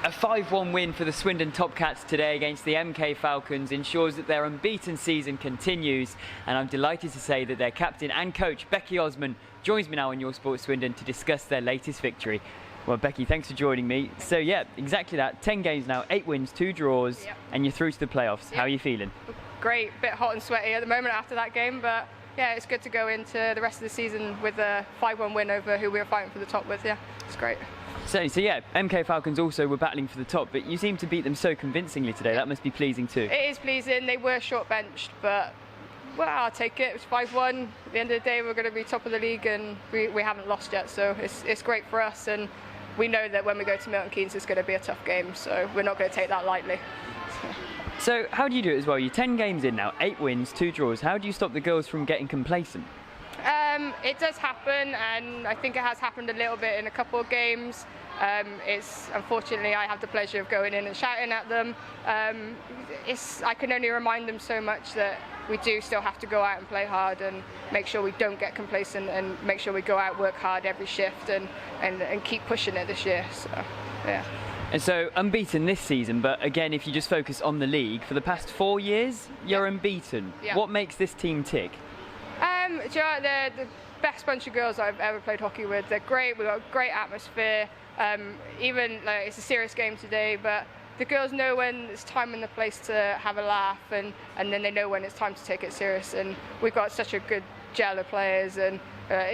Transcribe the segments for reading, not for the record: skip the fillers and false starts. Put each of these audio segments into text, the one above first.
A 5-1 win for the Swindon Top Cats today against the MK Falcons ensures that their unbeaten season continues, and I'm delighted to say that their captain and coach Becky Osman joins me now on Your Sport Swindon to discuss their latest victory. Well, Becky, thanks for joining me. So yeah, exactly that. 10 games now, 8 wins, 2 draws, and you're through to the playoffs. How are you feeling? Great, a bit hot and sweaty at the moment after that game, but yeah, it's good to go into the rest of the season with a 5-1 win over who we were fighting for the top with. Yeah, it's great. So yeah, MK Falcons also were battling for the top, but you seem to beat them so convincingly today. That must be pleasing too. It is pleasing. They were short benched, but well, I'll take it. It was 5-1. At the end of the day, we're going to be top of the league, and we haven't lost yet, so it's great for us. And we know that when we go to Milton Keynes, it's going to be a tough game, so we're not going to take that lightly. So how do you do it as well? You're 10 games in now, 8 wins, 2 draws. How do you stop the girls from getting complacent? It does happen, and I think it has happened a little bit in a couple of games. Unfortunately, I have the pleasure of going in and shouting at them. I can only remind them so much that we do still have to go out and play hard and make sure we don't get complacent and make sure we go out, work hard every shift and keep pushing it this year. So, yeah. And so unbeaten this season, but again, if you just focus on the league, for the past 4 years, you're unbeaten. Yeah. What makes this team tick? Do you know, they're the best bunch of girls I've ever played hockey with. They're great. We've got a great atmosphere. Even like, it's a serious game today, but the girls know when it's time and the place to have a laugh, and then they know when it's time to take it serious. And we've got such a good gel of players. And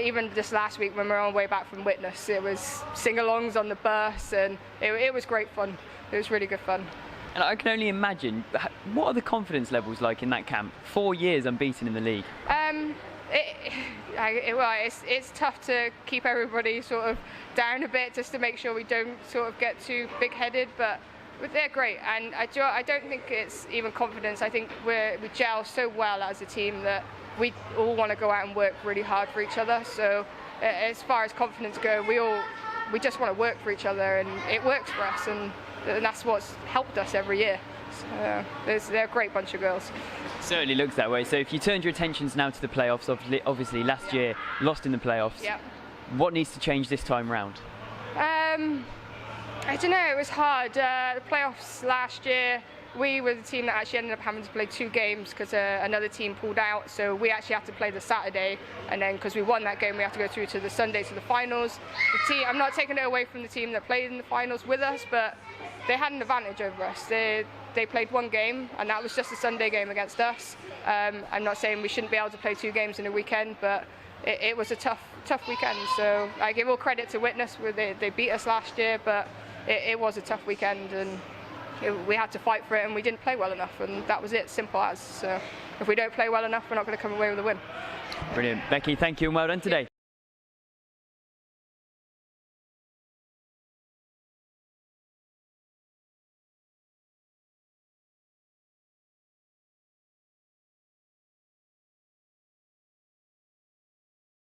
even just last week when we were on the way back from Witness, it was sing-alongs on the bus, and it was great fun. It was really good fun. And I can only imagine, what are the confidence levels like in that camp? 4 years unbeaten in the league. It's tough to keep everybody sort of down a bit just to make sure we don't sort of get too big-headed, but they're great. And I don't think it's even confidence. I think we gel so well as a team that we all want to go out and work really hard for each other. So as far as confidence goes, we just want to work for each other, and it works for us, and that's what's helped us every year. So, they're a great bunch of girls. Certainly looks that way. So if you turned your attentions now to the playoffs, obviously last year lost in the playoffs. Yeah. What needs to change this time round? I don't know, it was hard. The playoffs last year, we were the team that actually ended up having to play 2 games because another team pulled out, so we actually had to play the Saturday, and then because we won that game we have to go through to the Sunday to the finals. The team, I'm not taking it away from the team that played in the finals with us, but they had an advantage over us. They played 1 game, and that was just a Sunday game against us. I'm not saying we shouldn't be able to play 2 games in a weekend, but it was a tough weekend. So I give all credit to Witness, where they beat us last year, but it was a tough weekend, and we had to fight for it, and we didn't play well enough, and that was it, simple as. So if we don't play well enough, we're not going to come away with a win. Brilliant. Becky, thank you and well done today.